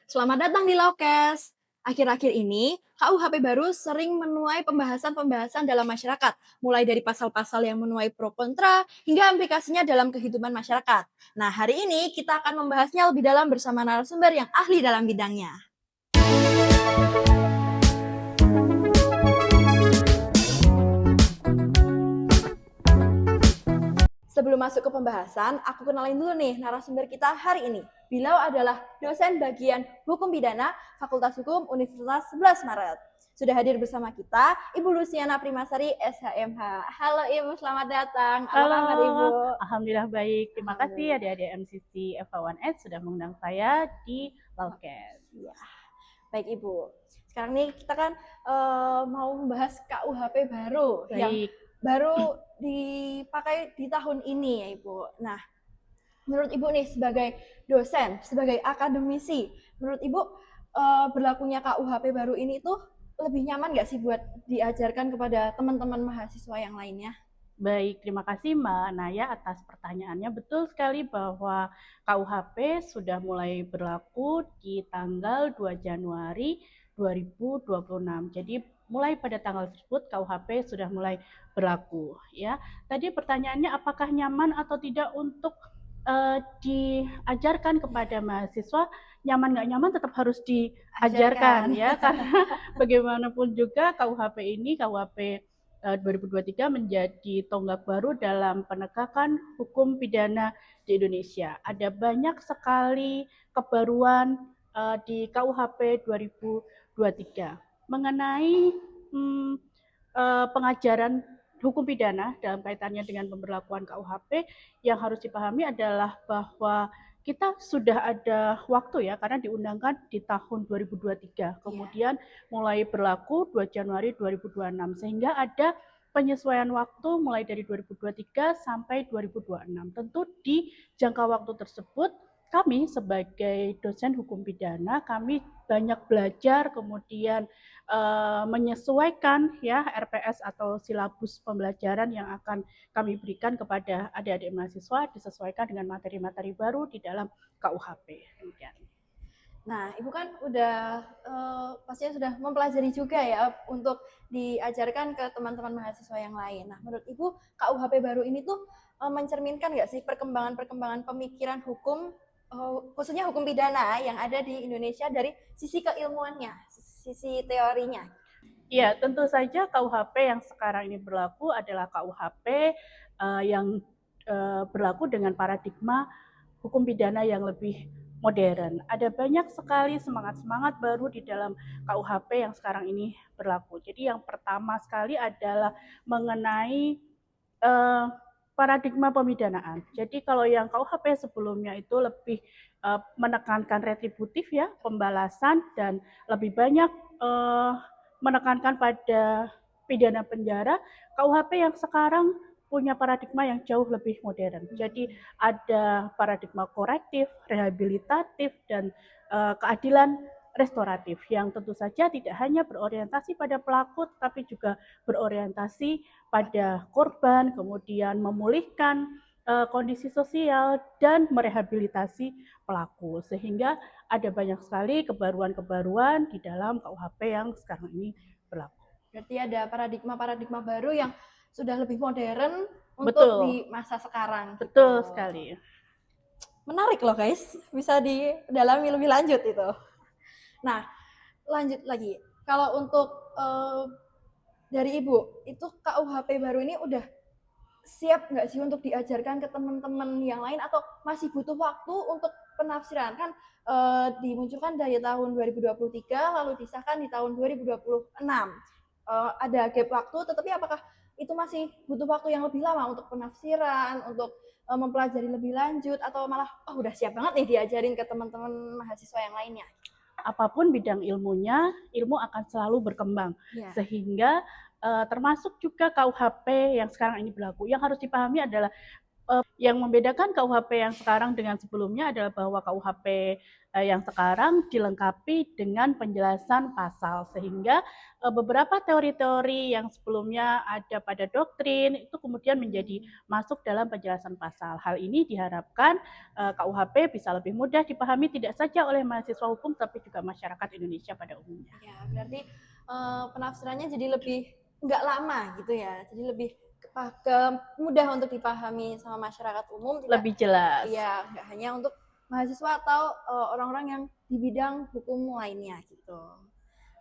Selamat datang di Laukes. Akhir-akhir ini, KUHP baru sering menuai pembahasan-pembahasan dalam masyarakat, mulai dari pasal-pasal yang menuai pro kontra hingga implikasinya dalam kehidupan masyarakat. Nah, hari ini kita akan membahasnya lebih dalam bersama narasumber yang ahli dalam bidangnya. Sebelum masuk ke pembahasan, aku kenalin dulu nih narasumber kita hari ini. Beliau adalah dosen bagian Hukum Pidana Fakultas Hukum Universitas 11 Maret. Sudah hadir bersama kita Ibu Luciana Primasari, SHMH. Halo Ibu, selamat datang. Apa Halo, kabar Ibu? alhamdulillah baik. Terima kasih Alhamdulillah. adik-adik MCC FA1S sudah mengundang saya di Laukes. Ya, baik Ibu. Sekarang nih kita kan mau membahas KUHP baru yang Baik, baru dipakai di tahun ini ya Ibu. Nah, menurut Ibu nih sebagai dosen, sebagai akademisi, menurut Ibu berlakunya KUHP baru ini tuh lebih nyaman nggak sih buat diajarkan kepada teman-teman mahasiswa yang lainnya? baik. Terima kasih Mbak Naya atas pertanyaannya. Betul sekali bahwa KUHP sudah mulai berlaku di tanggal 2 Januari 2026. Jadi mulai pada tanggal tersebut KUHP sudah mulai berlaku. Ya, tadi pertanyaannya apakah nyaman atau tidak untuk diajarkan kepada mahasiswa, nyaman nggak nyaman tetap harus diajarkan ya, karena bagaimanapun juga KUHP ini, KUHP 2023 menjadi tonggak baru dalam penegakan hukum pidana di Indonesia. Ada banyak sekali kebaruan di KUHP 2023 mengenai pengajaran hukum pidana dalam kaitannya dengan pemberlakuan KUHP. Yang harus dipahami adalah bahwa kita sudah ada waktu ya, karena diundangkan di tahun 2023, kemudian mulai berlaku 2 Januari 2026, sehingga ada penyesuaian waktu mulai dari 2023 sampai 2026. Tentu di jangka waktu tersebut kami sebagai dosen hukum pidana, kami banyak belajar, kemudian menyesuaikan ya RPS atau silabus pembelajaran yang akan kami berikan kepada adik-adik mahasiswa disesuaikan dengan materi-materi baru di dalam KUHP. Demikian. Nah, Ibu kan udah pastinya sudah mempelajari juga ya untuk diajarkan ke teman-teman mahasiswa yang lain. Nah, menurut Ibu KUHP baru ini tuh mencerminkan nggak sih perkembangan-perkembangan pemikiran hukum, khususnya hukum pidana yang ada di Indonesia dari sisi keilmuannya, sisi teorinya? Ya, tentu saja KUHP yang sekarang ini berlaku adalah KUHP yang berlaku dengan paradigma hukum pidana yang lebih modern. Ada banyak sekali semangat-semangat baru di dalam KUHP yang sekarang ini berlaku. Jadi yang pertama sekali adalah mengenai paradigma pemidanaan. Jadi kalau yang KUHP sebelumnya itu lebih menekankan retributif ya, pembalasan, dan lebih banyak menekankan pada pidana penjara, KUHP yang sekarang punya paradigma yang jauh lebih modern. Jadi ada paradigma korektif, rehabilitatif, dan keadilan restoratif yang tentu saja tidak hanya berorientasi pada pelaku, tapi juga berorientasi pada korban, kemudian memulihkan kondisi sosial dan merehabilitasi pelaku. Sehingga ada banyak sekali kebaruan-kebaruan di dalam KUHP yang sekarang ini berlaku. Berarti ada paradigma-paradigma baru yang sudah lebih modern untuk Betul. di masa sekarang. Betul gitu. sekali. Menarik loh guys, bisa didalami lebih lanjut itu. Nah, lanjut lagi. Kalau untuk dari Ibu, itu KUHP baru ini udah siap nggak sih untuk diajarkan ke teman-teman yang lain atau masih butuh waktu untuk penafsiran? Kan dimunculkan dari tahun 2023 lalu disahkan di tahun 2026. Ada gap waktu, tetapi apakah itu masih butuh waktu yang lebih lama untuk penafsiran, untuk mempelajari lebih lanjut, atau malah udah siap banget nih diajarin ke teman-teman mahasiswa yang lainnya? Apapun bidang ilmunya, ilmu akan selalu berkembang. Sehingga termasuk juga KUHP yang sekarang ini berlaku. Yang harus dipahami adalah Yang membedakan KUHP yang sekarang dengan sebelumnya adalah bahwa KUHP yang sekarang dilengkapi dengan penjelasan pasal, sehingga beberapa teori-teori yang sebelumnya ada pada doktrin itu kemudian menjadi masuk dalam penjelasan pasal. Hal ini diharapkan KUHP bisa lebih mudah dipahami tidak saja oleh mahasiswa hukum tapi juga masyarakat Indonesia pada umumnya. Ya, berarti penafsirannya jadi lebih nggak lama gitu ya, jadi lebih mudah untuk dipahami sama masyarakat umum, tidak Lebih jelas. ya nggak hanya untuk mahasiswa atau orang-orang yang di bidang hukum lainnya gitu.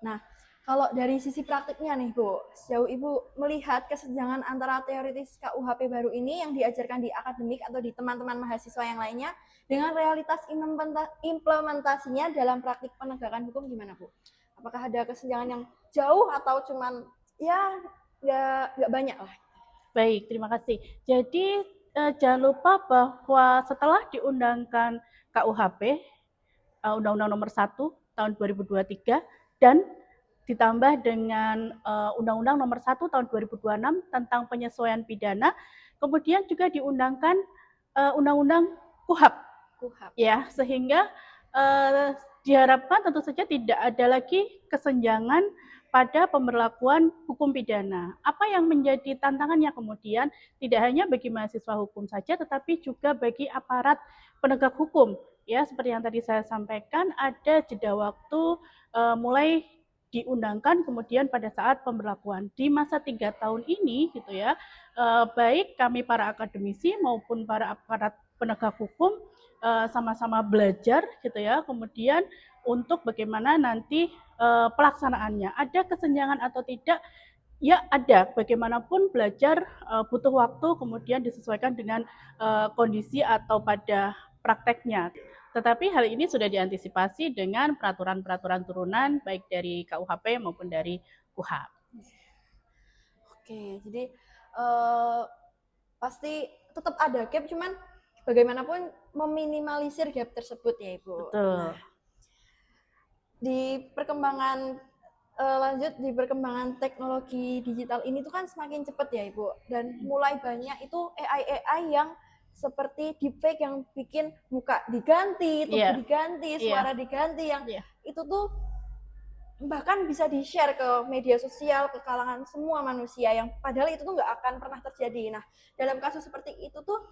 Nah, kalau dari sisi praktiknya nih Bu, sejauh Ibu melihat kesenjangan antara teoritis KUHP baru ini yang diajarkan di akademik atau di teman-teman mahasiswa yang lainnya dengan realitas implementasinya dalam praktik penegakan hukum gimana Bu? Apakah ada kesenjangan yang jauh atau cuman ya nggak banyak lah? Baik, terima kasih. Jadi jangan lupa bahwa setelah diundangkan KUHP, Undang-Undang Nomor 1 tahun 2023 dan ditambah dengan Undang-Undang Nomor 1 tahun 2026 tentang penyesuaian pidana, kemudian juga diundangkan Undang-Undang KUHAP. Ya, sehingga diharapkan tentu saja tidak ada lagi kesenjangan pada pemberlakuan hukum pidana. Apa yang menjadi tantangannya kemudian tidak hanya bagi mahasiswa hukum saja, tetapi juga bagi aparat penegak hukum. Ya, seperti yang tadi saya sampaikan, ada jeda waktu mulai diundangkan kemudian pada saat pemberlakuan di masa 3 tahun ini gitu ya, baik kami para akademisi maupun para aparat penegak hukum sama-sama belajar gitu ya, kemudian untuk bagaimana nanti pelaksanaannya. Ada kesenjangan atau tidak? Ya ada, bagaimanapun belajar butuh waktu, kemudian disesuaikan dengan kondisi atau pada prakteknya. Tetapi hal ini sudah diantisipasi dengan peraturan-peraturan turunan baik dari KUHP maupun dari KUHAP. Oke, jadi pasti tetap ada gap, cuman bagaimanapun meminimalisir gap tersebut ya Ibu. Betul. Nah, di perkembangan lanjut di perkembangan teknologi digital ini tuh kan semakin cepat ya Ibu, dan mulai banyak itu AI yang seperti deepfake yang bikin muka diganti, tubuh diganti, suara diganti, yang itu tuh bahkan bisa di-share ke media sosial, ke kalangan semua manusia, yang padahal itu tuh nggak akan pernah terjadi. Nah, dalam kasus seperti itu tuh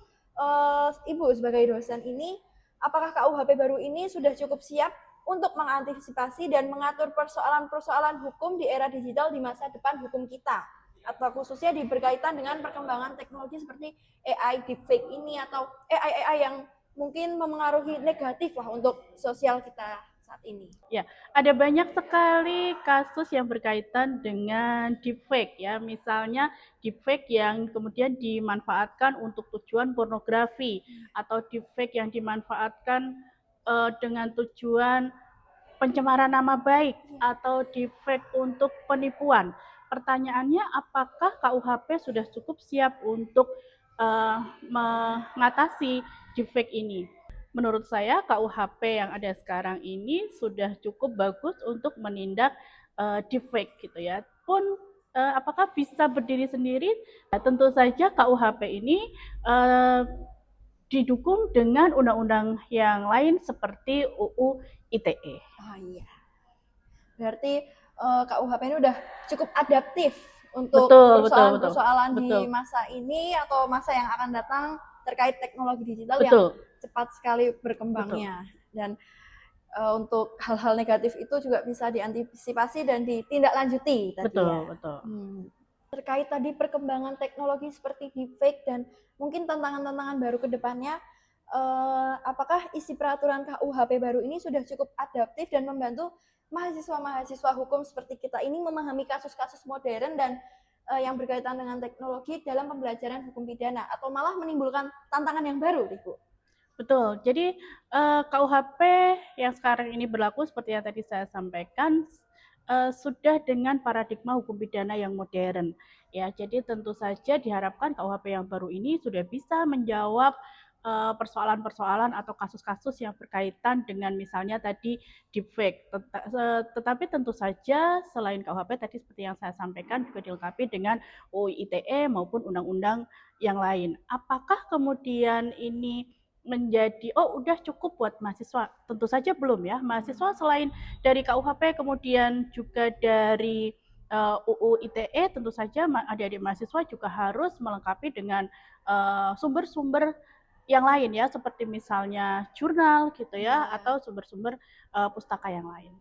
Ibu sebagai dosen ini, apakah KUHP baru ini sudah cukup siap untuk mengantisipasi dan mengatur persoalan-persoalan hukum di era digital di masa depan hukum kita, atau khususnya berkaitan dengan perkembangan teknologi seperti AI deepfake ini atau AI yang mungkin memengaruhi negatif lah untuk sosial kita saat ini? Ya, ada banyak sekali kasus yang berkaitan dengan deepfake ya. Misalnya deepfake yang kemudian dimanfaatkan untuk tujuan pornografi atau deepfake yang dimanfaatkan dengan tujuan pencemaran nama baik atau deepfake untuk penipuan. Pertanyaannya, apakah KUHP sudah cukup siap untuk mengatasi deepfake ini? Menurut saya KUHP yang ada sekarang ini sudah cukup bagus untuk menindak deepfake gitu ya. Pun apakah bisa berdiri sendiri? Nah, tentu saja KUHP ini didukung dengan undang-undang yang lain seperti UU ITE. Oh iya. Berarti KUHP ini udah cukup adaptif untuk persoalan-persoalan di masa ini atau masa yang akan datang terkait teknologi digital yang cepat sekali berkembangnya. Dan untuk hal-hal negatif itu juga bisa diantisipasi dan ditindaklanjuti tadi ya. Terkait tadi perkembangan teknologi seperti deepfake dan mungkin tantangan-tantangan baru ke depannya, apakah isi peraturan KUHP baru ini sudah cukup adaptif dan membantu mahasiswa-mahasiswa hukum seperti kita ini memahami kasus-kasus modern dan yang berkaitan dengan teknologi dalam pembelajaran hukum pidana, atau malah menimbulkan tantangan yang baru, Ibu? Betul. Jadi KUHP yang sekarang ini berlaku seperti yang tadi saya sampaikan sudah dengan paradigma hukum pidana yang modern. Ya, jadi tentu saja diharapkan KUHP yang baru ini sudah bisa menjawab persoalan-persoalan atau kasus-kasus yang berkaitan dengan misalnya tadi deepfake. Tetapi tentu saja selain KUHP tadi seperti yang saya sampaikan juga dilengkapi dengan UU ITE maupun undang-undang yang lain. Apakah kemudian ini menjadi udah cukup buat mahasiswa? Tentu saja belum ya. Mahasiswa selain dari KUHP kemudian juga dari UU ITE, tentu saja adik-adik mahasiswa juga harus melengkapi dengan sumber-sumber yang lain ya, seperti misalnya jurnal gitu ya, atau sumber-sumber pustaka yang lain.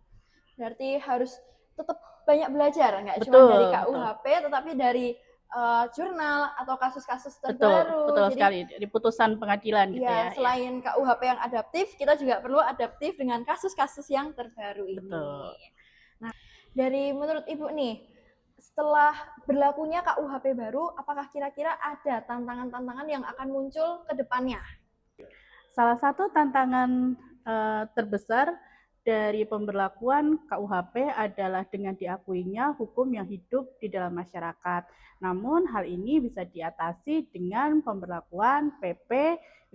Berarti harus tetap banyak belajar, nggak cuma dari KUHP, tetapi dari jurnal atau kasus-kasus terbaru. Betul sekali, di putusan pengadilan gitu ya. Selain KUHP yang adaptif, kita juga perlu adaptif dengan kasus-kasus yang terbaru ini. Betul. Nah, dari menurut Ibu nih, setelah berlakunya KUHP baru, apakah kira-kira ada tantangan-tantangan yang akan muncul ke depannya? Salah satu tantangan terbesar dari pemberlakuan KUHP adalah dengan diakuinya hukum yang hidup di dalam masyarakat. Namun hal ini bisa diatasi dengan pemberlakuan PP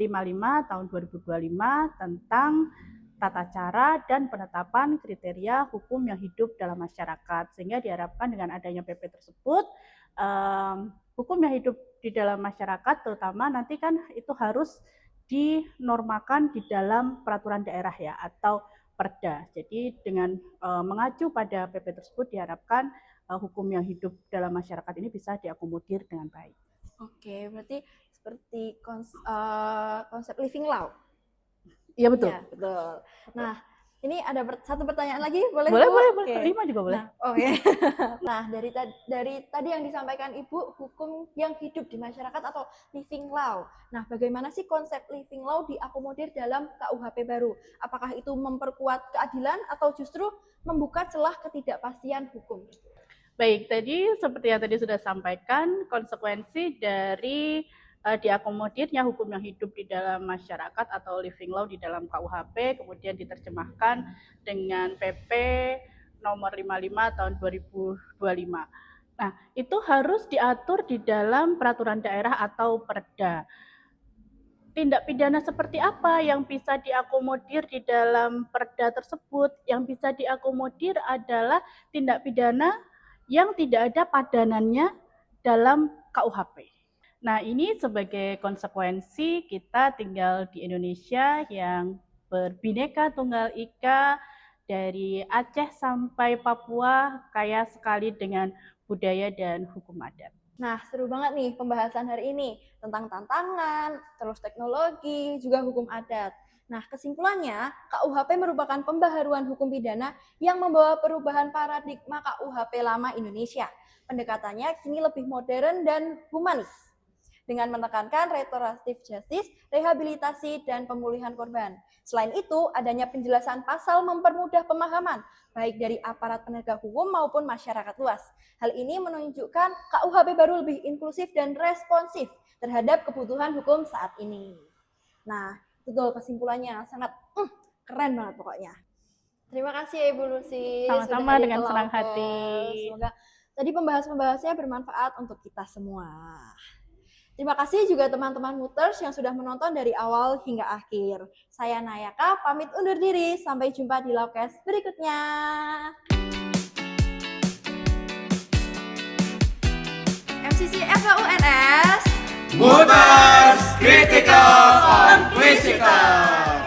55 tahun 2025 tentang tata cara dan penetapan kriteria hukum yang hidup dalam masyarakat. Sehingga diharapkan dengan adanya PP tersebut, hukum yang hidup di dalam masyarakat terutama nanti kan itu harus dinormakan di dalam peraturan daerah ya atau Perda. Jadi dengan mengacu pada PP tersebut diharapkan hukum yang hidup dalam masyarakat ini bisa diakomodir dengan baik. Oke, berarti seperti konsep living law. Iya betul. Ya, betul. Nah, ini ada satu pertanyaan lagi, boleh? Boleh. 5 juga boleh. Nah, dari tadi yang disampaikan Ibu, hukum yang hidup di masyarakat atau living law. Nah, bagaimana sih konsep living law diakomodir dalam KUHP baru? Apakah itu memperkuat keadilan atau justru membuka celah ketidakpastian hukum? Baik, tadi seperti yang tadi sudah sampaikan, konsekuensi dari diakomodirnya hukum yang hidup di dalam masyarakat atau living law di dalam KUHP kemudian diterjemahkan dengan PP nomor 55 tahun 2025. Nah, itu harus diatur di dalam peraturan daerah atau Perda. Tindak pidana seperti apa yang bisa diakomodir di dalam Perda tersebut? Yang bisa diakomodir adalah tindak pidana yang tidak ada padanannya dalam KUHP. Nah, ini sebagai konsekuensi kita tinggal di Indonesia yang berbineka tunggal ika, dari Aceh sampai Papua, kaya sekali dengan budaya dan hukum adat. Nah, seru banget nih pembahasan hari ini tentang tantangan, terus teknologi, juga hukum adat. Nah, kesimpulannya, KUHP merupakan pembaharuan hukum pidana yang membawa perubahan paradigma KUHP lama Indonesia. Pendekatannya kini lebih modern dan humanis, dengan menekankan restoratif justice, rehabilitasi, dan pemulihan korban. Selain itu, adanya penjelasan pasal mempermudah pemahaman, baik dari aparat penegak hukum maupun masyarakat luas. Hal ini menunjukkan KUHP baru lebih inklusif dan responsif terhadap kebutuhan hukum saat ini. Nah, betul kesimpulannya, sangat keren banget pokoknya. Terima kasih Ibu Lucy. Sama-sama dengan senang hati. Semoga tadi pembahasannya bermanfaat untuk kita semua. Terima kasih juga teman-teman Mooters yang sudah menonton dari awal hingga akhir. Saya Nayaka, pamit undur diri. Sampai jumpa di Lawcast berikutnya. MCC FHUNS Mooters Critical on Physical.